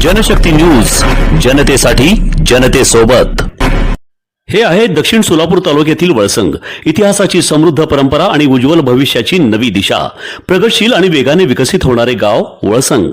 Janshakti news, जनतेसाठी जनतेसोबत। हे आहे दक्षिण सोलापूर तालुक्यातील वळसंग। इतिहासाची समृद्ध परंपरा आणि उज्ज्वल भविष्याची नवी दिशा, प्रगतशील आणि वेगाने विकसित होणारे गाव वळसंग।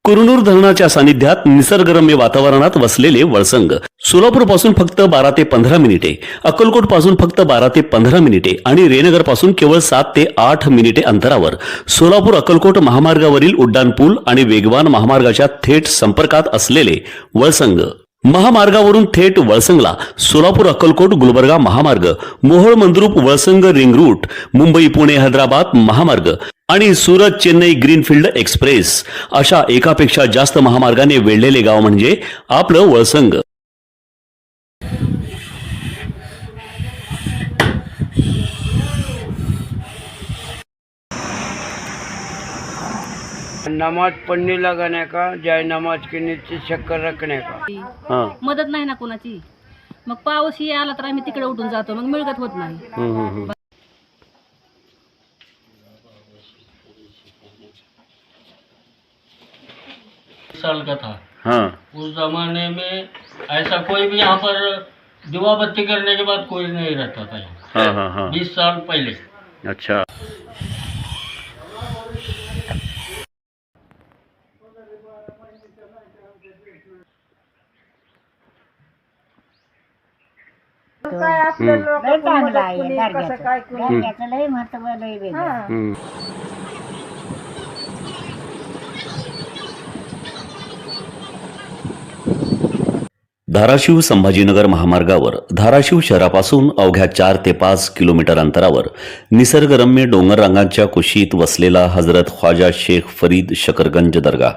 कुरनूर धरणाच्या सानिध्यात निसर्गरम्य वातावरणात वसलेले वळसंग सोलापूर पासून फक्त 12 ते 15 मिनिटे, अक्कलकोट पासून फक्त 12 ते 15 मिनिटे आणि रेनगर पासून केवळ 7 ते 8 मिनिटे अंतरावर सोलापूर अक्कलकोट महामार्गावरील उड्डाण पूल आणि वेगवान महामार्गाच्या थेट संपर्कात असलेले वळसंग। महामार्गावरून थेट वळसंगला सोलापूर अक्कलकोट गुलबर्गा महामार्ग, मोहोळ मंद्रुप वळसंग रिंग रूट, मुंबई पुणे हैदराबाद महामार्ग आणि सुरत चेन्नई ग्रीनफील्ड एक्सप्रेस अशा एकापेक्षा जास्त महामार्गाने वेढलेले गाव म्हणजे आपलं वळसंग। नमाज पढ़ने लगाने का, जाय नमाज के नीचे चक्कर रखने का। मदत नाही ना कोणाची, मग पाऊस ही आला तर आम्ही तिकडे उठून जातो, मग मिळगत होत नाही। साल का था। उस जमाने में ऐसा कोई भी यहाँ पर दिवा बत्ती करने के बाद कोई नहीं रहता था यहाँ। 20 साल पहले। अच्छा। काय आपलं लोक चांगलं आहे दर्ग्याचं लय महत्व लय वेगळं। धाराशिव संभाजीनगर महामार्गावर धाराशिव शहरापासून अवघ्या 4 ते 5 किलोमीटर अंतरावर निसर्गरम्य डोंगर रांगांच्या कुशीत वसलेला हजरत ख्वाजा शेख फरीद शकरगंज दर्गा।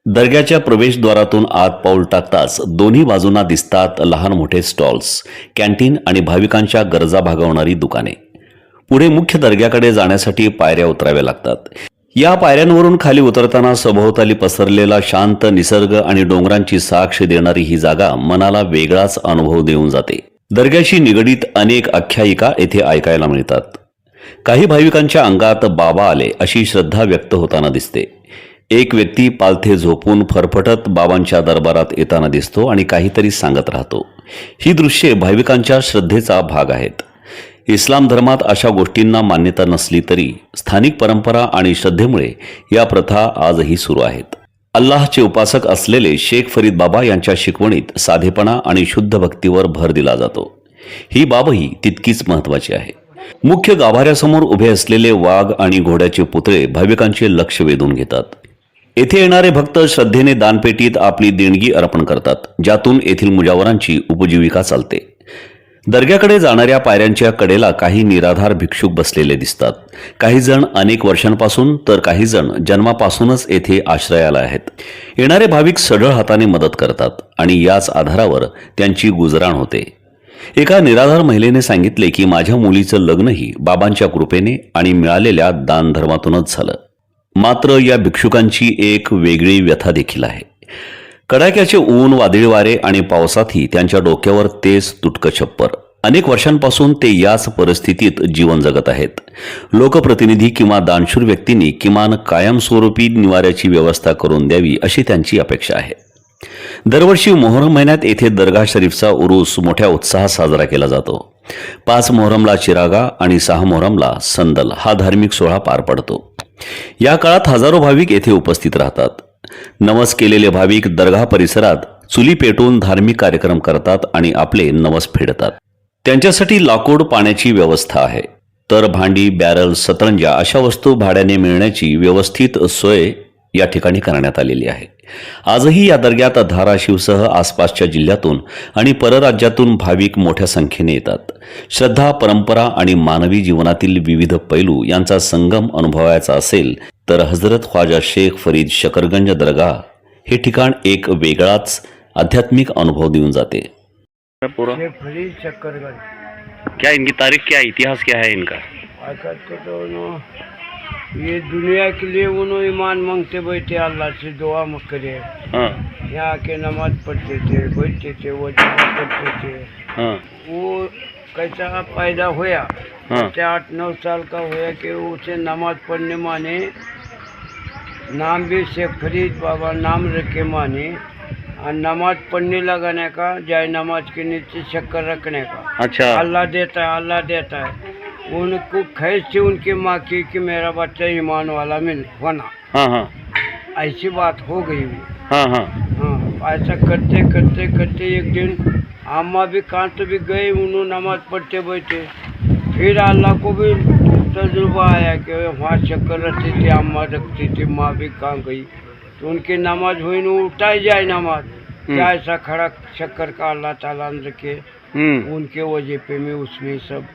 दर्ग्याच्या प्रवेशद्वारातून आत पाऊल टाकताच दोन्ही बाजूंना दिसतात लहान मोठे स्टॉल्स, कॅन्टीन आणि भाविकांच्या गरजा भागवणारी दुकाने। पुढे मुख्य दर्ग्याकडे जाण्यासाठी पायऱ्या उतराव्या लागतात। या पायऱ्यांवरून खाली उतरताना सभोवताली पसरलेला शांत निसर्ग आणि डोंगरांची साक्ष देणारी ही जागा मनाला वेगळाच अनुभव देऊन जाते। दर्ग्याशी निगडीत अनेक आख्यायिका येथे ऐकायला मिळतात। काही भाविकांच्या अंगात बाबा आले अशी श्रद्धा व्यक्त होताना दिसते। एक व्यक्ती पालथे झोपून फरफटत बाबांच्या दरबारात येताना दिसतो आणि काहीतरी सांगत राहतो। ही दृश्ये भाविकांच्या श्रद्धेचा भाग आहेत। इस्लाम धर्मात अशा गोष्टींना मान्यता नसली तरी स्थानिक परंपरा आणि श्रद्धेमुळे या प्रथा आजही सुरू आहेत। अल्लाहचे उपासक असलेले शेख फरीद बाबा यांच्या शिकवणीत साधेपणा आणि शुद्ध भक्तीवर भर दिला जातो। ही बाबही तितकीच महत्त्वाची आहे। मुख्य गाभाऱ्यासमोर उभे असलेले वाघ आणि घोड्याचे पुतळे भाविकांचे लक्ष वेधून घेतात। येथे येणारे भक्त श्रद्धेने दानपेटीत आपली देणगी अर्पण करतात, ज्यातून येथील मुजावरांची उपजीविका चालते। दर्ग्याकडे जाणाऱ्या पायऱ्यांच्या कडेला काही निराधार भिक्षुक बसलेले दिसतात। काही जण अनेक वर्षांपासून तर काही जण जन्मापासूनच येथे आश्रयाला आहेत। येणारे भाविक सढळ हाताने मदत करतात आणि याच आधारावर त्यांची गुजराण होते। एका निराधार महिलेने सांगितले की माझ्या मुलीचं लग्नही बाबांच्या कृपेने आणि मिळालेल्या दानधर्मातूनच झालं। मात्र या भिक्षुकांची एक वेगळी व्यथा देखील आहे। कडाक्याचे ऊन, वादळी वारे आणि पावसातही त्यांच्या डोक्यावर तेच तुटकं छप्पर। अनेक वर्षांपासून ते याच परिस्थितीत जीवन जगत आहेत। लोकप्रतिनिधी किंवा दानशूर व्यक्तींनी किमान कायमस्वरूपी निवाऱ्याची व्यवस्था करून द्यावी अशी त्यांची अपेक्षा आहे। दरवर्षी मोहरम महिन्यात येथे दरगाह शरीफचा उरूस मोठ्या उत्साहात साजरा केला जातो। 5 मोहरमला चिरागा आणि 6 मोहरमला संदल हा धार्मिक सोहळा पार पडतो। या काळात हजारो भाविक येथे उपस्थित राहतात। नवस केलेले भाविक दरगाह परिसरात चुली पेटवून धार्मिक कार्यक्रम करतात आणि आपले नवस फेडतात। त्यांच्यासाठी लाकूड, पाण्याची व्यवस्था आहे, तर भांडी, बॅरल, सतरंजा अशा वस्तू भाड्याने मिळण्याची व्यवस्थित सोय या ठिकाणी करण्यात आलेली आहे। आजही या दर्ग्यात धाराशिवसह आसपासच्या जिल्ह्यातून आणि परराज्यातून भाविक मोठ्या संख्येने येतात। श्रद्धा, परंपरा आणि मानवी जीवनातील विविध पैलू यांचा संगम अनुभवायचा असेल तर हजरत ख्वाजा शेख फरीद शकरगंज दरगाह हे ठिकाण एक वेगळाच आध्यात्मिक अनुभव देऊन जाते। शेख फरीद शकरगंज, क्या इनकी तारीख, क्या इतिहास क्या है इनका? ये दुनिया के लिए उन्होंने ईमान मांगते बैठे, अल्लाह से दुआ करे। यहाँ के नमाज पढ़ते थे, बैठते थे, वो करते थे। वो कैसा पैदा हुआ, 8-9 साल का हुआ कि उसे नमाज पढ़ने माने नाम भी शेख फरीद बाबा नाम रखे माने, और नमाज पढ़ने लगाने का, जाए नमाज के नीचे शक्कर रखने का। अच्छा। अल्लाह देता है, अल्लाह देता है। उनको ख्वाहिश थी उनकी माँ की कि मेरा बच्चा ईमान वाला मिल होना। हाँ हाँ ऐसी बात हो गई हुई। हाँ हाँ हाँ, ऐसा करते करते करते एक दिन अम्मा भी कहाँ तो भी गए, उन्होंने नमाज पढ़ते बैठे। फिर अल्लाह को भी तजुर्बा आया कि वहाँ शक्कर रखती थी, अम्मा रखती थी, माँ भी कहाँ गई, तो उनकी नमाज हुई न उठाई जाए नमाज। क्या ऐसा खड़ा शक्कर का अल्लाह ताला ने रखे उनके वजीफे में, उसमें सब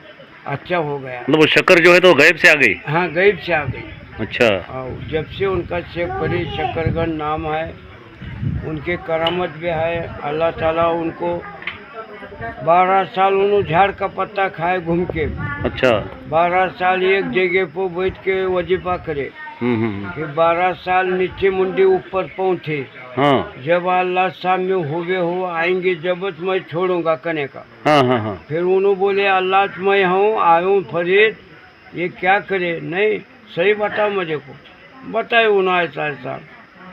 अच्छा हो गया। मतलब वो शक्कर जो है तो गायब से आ गई। हाँ, गैब से आ गई। अच्छा। और जब से उनका शेख फरीद शक्करगंज नाम है, उनके करामत भी है। अल्लाह ताला उनको 12 साल उन्होंने झाड़ का पत्ता खाए घूम के। अच्छा। 12 साल एक जगह पर बैठ के वजीफा करे। फिर 12 साल नीचे मुंडी ऊपर पहुँचे। हाँ जब अल्लाह सामने हुए हो आएंगे जब मैं छोड़ूंगा कने का। हाँ हाँ हाँ फिर उन्होंने बोले अल्लाह मैं हूँ, आयूँ फरीद, ये क्या करे? नहीं, सही बताओ मुझे को। बताए उन्होंने ऐसा ऐसा।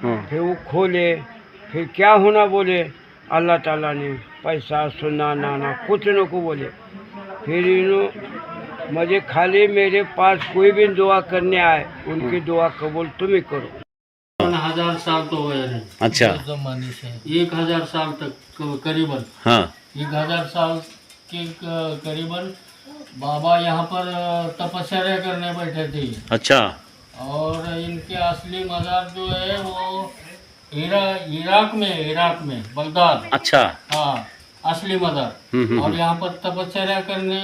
हाँ। फिर वो खोले, फिर क्या होना बोले अल्लाह ताला ने, पैसा सुना नाना कुछ न को बोले। फिर इन्हों मुझे खाली मेरे पास कोई भी दुआ करने आए, उनकी दुआ कबूल तुम ही करो। 1000 साल तो हुए हैं। अच्छा। उस जमाने से 1000 साल तक करीबन। हाँ 1000 साल के करीबन बाबा यहाँ पर तपस्या करने बैठे थे। अच्छा। और इनके असली मज़ार जो है वो इराक में बगदाद। अच्छा। हाँ, असली मज़ार। हम्म। और यहाँ पर तपस्या करने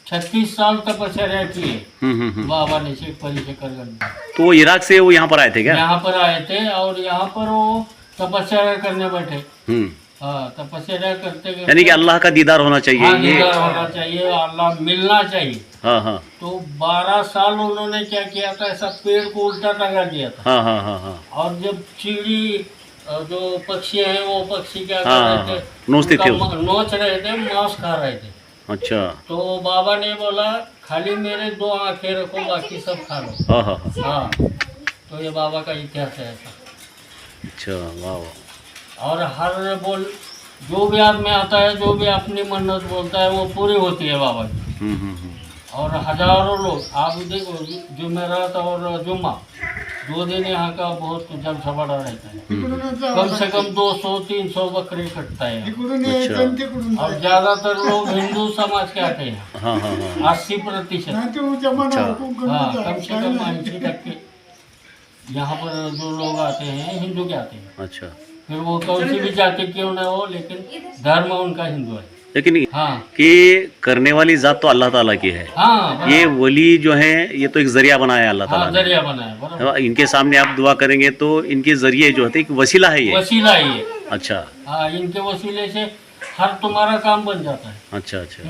36 साल तपस्या की है बाबा ने शेख फरीद शक्करगंज। तो वो इराक से वो यहाँ पर आए थे क्या? यहाँ पर आए थे और यहाँ पर वो तपस्या करने बैठे। हम्म। हाँ, तपस्या करते यानी कि अल्लाह का दीदार होना चाहिए। हाँ, ये दीदार होना चाहिए, अल्लाह मिलना चाहिए। हाँ हाँ तो 12 साल उन्होंने क्या किया था, ऐसा पेड़ को उल्टा टंगा दिया था। हाँ हाँ हाँ हाँ और जब चिड़ी जो पक्षी हैं वो पक्षी क्या कर हाँ, रहे थे, नोचते थे उनका नोच रहे थे, मांस खा रहे थे। अच्छा। तो बाबा ने बोला खाली मेरे 2 आंखें रखो, बाकी सब खा लो। हाँ हाँ हाँ। हाँ, तो ये बाबा का इतिहास है ऐसा। अच्छा। वाह वाह। और हर जो भी आदमी आता है, जो भी अपनी मन्नत बोलता है वो पूरी होती है बाबा की। और हजारों लोग, आप देखो जुमेरात और जुम्मा 2 दिन यहाँ का बहुत जलसा बड़ा रहता है। कम से कम 200-300 बकरी कटता है यहाँ। अच्छा। और ज्यादातर लोग हिंदू समाज के आते हैं। हाँ हाँ हाँ 80%। अच्छा। हाँ, कम से कम 80% यहाँ पर जो लोग आते हैं हिंदू के आते हैं। अच्छा। फिर वो कौन सी भी जाति क्यों ना हो, लेकिन धर्म उनका हिंदू है। लेकिन हाँ कि करने वाली जात तो अल्लाह ताला की है। हाँ, ये वली जो है ये तो एक जरिया बनाया है अल्लाह हाँ, ताला ने। जरिया बना है, बराबर। इनके सामने आप दुआ करेंगे तो इनके जरिए जो है एक वसीला है ये। वसीला ही है। अच्छा। हाँ, इनके वसीले से हर तुम्हारा काम बन जाता है। अच्छा अच्छा।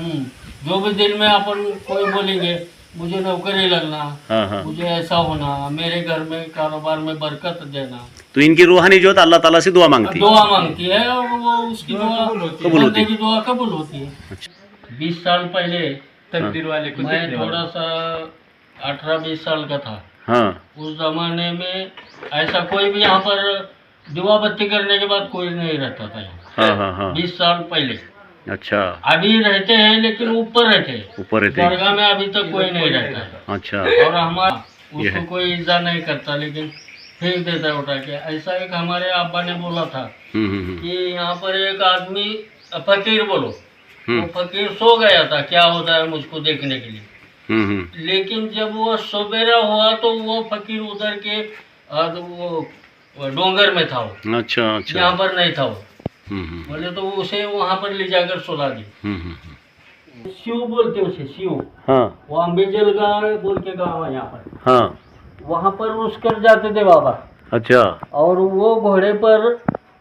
जो भी दिल में अपन कोई बोलेंगे मुझे नौकरी लगना, हाँ हाँ। मुझे ऐसा होना, मेरे घर में कारोबार में बरकत देना, तो इनकी रूहानी जो है अल्लाह ताला से दुआ मांगती है। दुआ मांगती है और वो उसकी दुआ कबूल होती है। की दुआ कबूल होती है। अच्छा। 20 साल पहले तकदीर वाले को मैं थोड़ा सा 18-20 साल का था। हाँ उस जमाने में ऐसा कोई भी यहाँ पर दुआ बत्ती करने के बाद कोई नहीं रहता था यहाँ। हाँ हाँ हाँ। 20 साल पहले। अच्छा। अभी रहते हैं लेकिन ऊपर रहते हैं, ऊपर रहते हैं। दरगाह में अभी तक कोई नहीं रहता है। अच्छा। और हमारा ये उसको है। कोई इज्जत नहीं करता, लेकिन फेंक देता है उठा के। ऐसा एक हमारे अब्बा ने बोला था कि यहाँ पर एक आदमी फकीर बोलो, वो फकीर सो गया था क्या होता है मुझको देखने के लिए। लेकिन जब वो सवेरा हुआ तो वो फकीर उधर के वो डोंगर में था वो। अच्छा अच्छा। यहाँ पर नहीं था वो। बोले तो उसे वहाँ पर ले जाकर सुला दी। शिव बोलते उसे, शिव। हाँ वो अम्बेजल गाँव बोल के गाँव है यहाँ पर। हाँ। वहाँ पर उसकर जाते थे बाबा। अच्छा। और वो घोड़े पर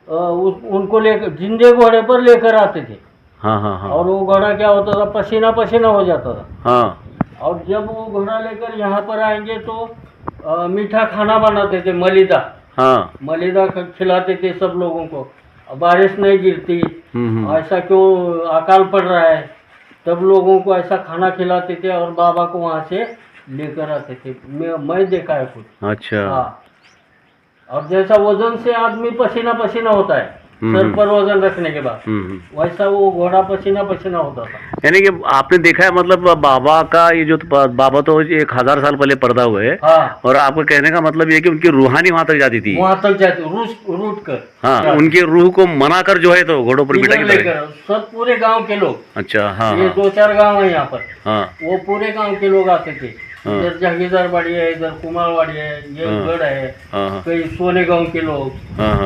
उनको लेकर, जिंदे घोड़े पर लेकर आते थे। हाँ हाँ हाँ। और वो घोड़ा क्या होता था, पसीना पसीना हो जाता था। हाँ। और जब वो घोड़ा लेकर यहाँ पर आएंगे तो मीठा खाना बनाते थे, मलिदा। हाँ। मलिदा खिलाते थे सब लोगों को। बारिश नहीं गिरती, ऐसा क्यों अकाल पड़ रहा है, तब लोगों को ऐसा खाना खिलाते थे और बाबा को वहाँ से लेकर आते थे। मैं देखा है कुछ। अच्छा। हाँ, और जैसा वजन से आदमी पसीना पसीना होता है सर पर वजन रखने के बाद, वैसा वो घोड़ा पसीना पसीना होता था। यानी कि आपने देखा है मतलब बाबा का ये जो बाबा तो 1000 साल पहले पैदा हुए, हाँ, और आपको कहने का मतलब ये कि उनकी रूहानी वहां तक जाती थी, वहाँ तक जाती रूट कर, हाँ, उनकी रूह को मनाकर जो है तो घोड़ों पर बिठा के लेकर सब पूरे गांव के लोग, अच्छा, हाँ, ये 2-4 गांव है यहाँ पर, हाँ, वो पूरे गांव के लोग आते थे। इधर जहागीरदारवाड़ी है, इधर कुमारवाड़ी है, ये गढ़ है, कई सोने गांव के लोग,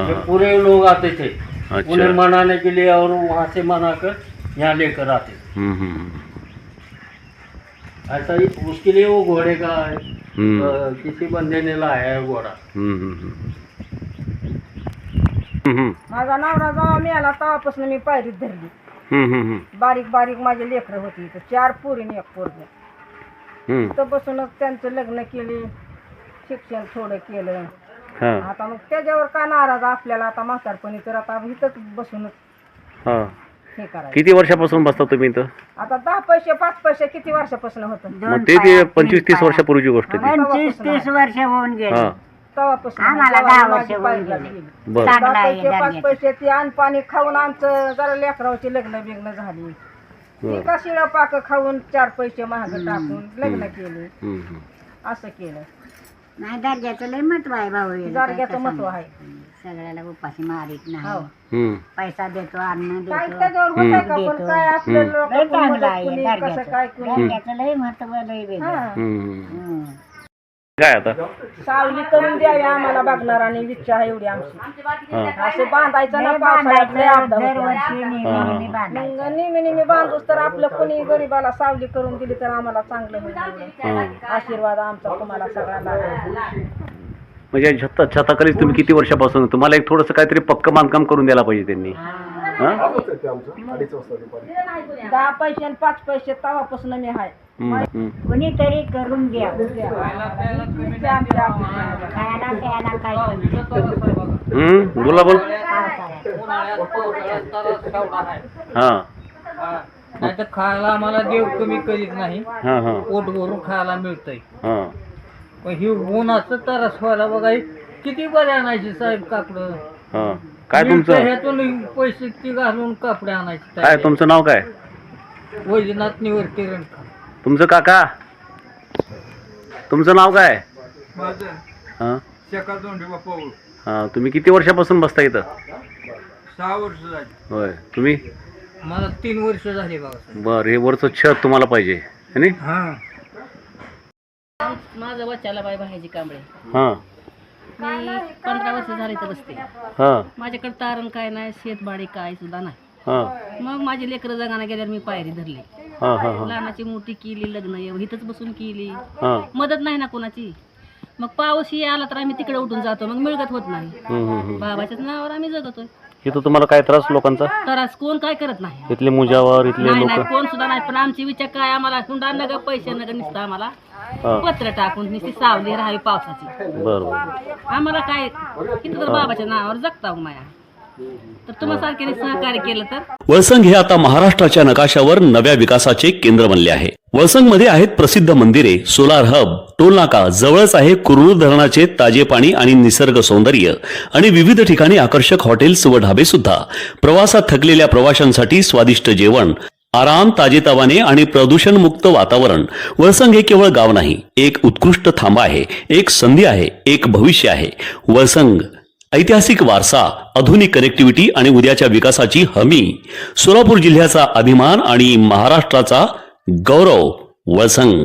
ये पूरे लोग आते थे उन्हें मनाने के लिए, और वहाँ से मनाकर यहाँ लेकर आते थे। ऐसा ही उसके लिए वो घोड़े का किसी बंदे ने लाया है घोडा। माझा नवरा जेव्हा मिळाला तेव्हापासून मी पायरीत धरली. बारीक बारीक माझे लेकरं होती, 4 पोरी आणि 1 पोरगा. तेव्हापासूनच त्यांचं लग्न केले, शिक्षण थोडं केलं. आता मग त्याच्यावर का नाराज आपल्याला आता म्हातारपणी, तर आता इथंच बसूनच हे करायचं. किती वर्षापासून बसता तुम्ही इथं? आता 10 पैसे 5 पैसे किती वर्षापासून होतं? मग ते 25-30 वर्षापूर्वीची गोष्ट ती. 25-30 वर्ष होऊन गेली हा, तेव्हापासून. आम्हाला 10 वर्ष होऊन गेली. बरं, 10 पैसे 5 पैसे ती अन्न पाणी खाऊन आमचं जरा लेकरावची लग्न बिग्न झाली. ती का शिळा पाक खाऊन 4 पैसे महाग टाकून लग्न केले, असं केलं. नाही दर्जाचं लय महत्व आहे भाऊ, दर्जाचं महत्व आहे. सगळ्याला उपाशी मारित नाही, पैसा देतो, अन्न देतो, त्याच्यावर होतंय का? पण काय आपलं कसं काय दर्जाचं लय महत्व लय वेगळं. काय आता सावली करून द्यावी आम्हाला बघणार, आणि इच्छा आहे एवढी आमची. असे बांधायचं ना पावसाळ्यात लय अपघात होतो. मग नेहमी बांधूच तर आपलं कोणी गरीबाला सावली करून दिली तर आम्हाला चांगलं होईल. आशीर्वाद आमचा तुम्हाला सगळ्यांना. म्हणजे छताखाली तुम्ही किती वर्षापासून, तुम्हाला एक थोडंसं काहीतरी पक्क बांधकाम करून द्यायला पाहिजे त्यांनी. 10 पैसे आणि 5 पैसे तेव्हापासून मी आहे. कोणीतरी करून द्या. बोला बोल. हा, नाही तर खायला आम्हाला देव कमी करीत नाही, हा, हा, पोट भरून खायला मिळतंय. हा. पण ही उन्हाचं तरस व्हायला बघा, किती बरे आणायची साहेब कापडं. हा. काय तुमचं, ह्यातून पैसे ती घालून कापडे आणायचे. काय तुमचं नाव काय? वैजनाथ निवर्ती रणखा. तुमचं काका, तुमचं नाव काय? हा, हा. तुम्ही किती वर्षापासून बसता इथं? 6 वर्ष झाली. होय. तुम्ही? मला 3 वर्ष झाली बघा. बर, हे वरचं छत तुम्हाला पाहिजे है नी? माझं बच्चाला बाई बाहेरची कांबळे. हा, मी 15 वर्ष झाली तर बसते. हा, माझ्याकडे तारण काय नाही, शेतबाडी काय सुद्धा नाही. हा, मग माझी लेकरं जगाना गेल्यावर मी पायरी धरली. हा, हा, हा, लहानाची मोठी केली, लग्न इथंच बसून केली. हा. मदत नाही ना कोणाची. मग पाऊस आला तर आम्ही तिकडे उठून जातो, मग मिळगत होत नाही. बाबाच्याच नावावर आम्ही जगतोय. इथं तुम्हाला काय त्रास लोकांचा? त्रास कोण काय करत नाही. इथले मुजावर, इथले नाही लोक? नाही, कोण सुद्धा नाही. पण आमची विचार काय, आम्हाला हुंडा नका, पैसे नका, नुसतं आम्हाला पत्र टाकून नुसती सावली राहावी पावसाची. बरोबर. आम्हाला काय, इथं तर बाबाच्या नावावर जगता माया. तर तुम्हा सारख्याने सहकार्य केलं तर. वळसंग हे आता महाराष्ट्राच्या नकाशावर नव्या विकासाचे केंद्र बनले आहे. वळसंग मध्ये आहेत प्रसिद्ध मंदिरे, सोलार हब, टोल नाका, जवळच आहे कुरळू धरणाचे ताजे पाणी आणि निसर्ग सौंदर्य, आणि विविध ठिकाणी आकर्षक हॉटेल्स व ढाबे सुद्धा. प्रवासात थकलेल्या प्रवाशांसाठी स्वादिष्ट जेवण, आराम, ताजेतवाने आणि प्रदूषण मुक्त वातावरण. वळसंग हे केवळ गाव नाही, एक उत्कृष्ट थांबा आहे, एक संधी आहे, एक भविष्य आहे. वळसंग ऐतिहासिक वारसा, आधुनिक कनेक्टिव्हिटी आणि उद्याच्या विकासाची हमी. सोलापूर जिल्ह्याचा अभिमान आणि महाराष्ट्राचा गौरव. वळसंग.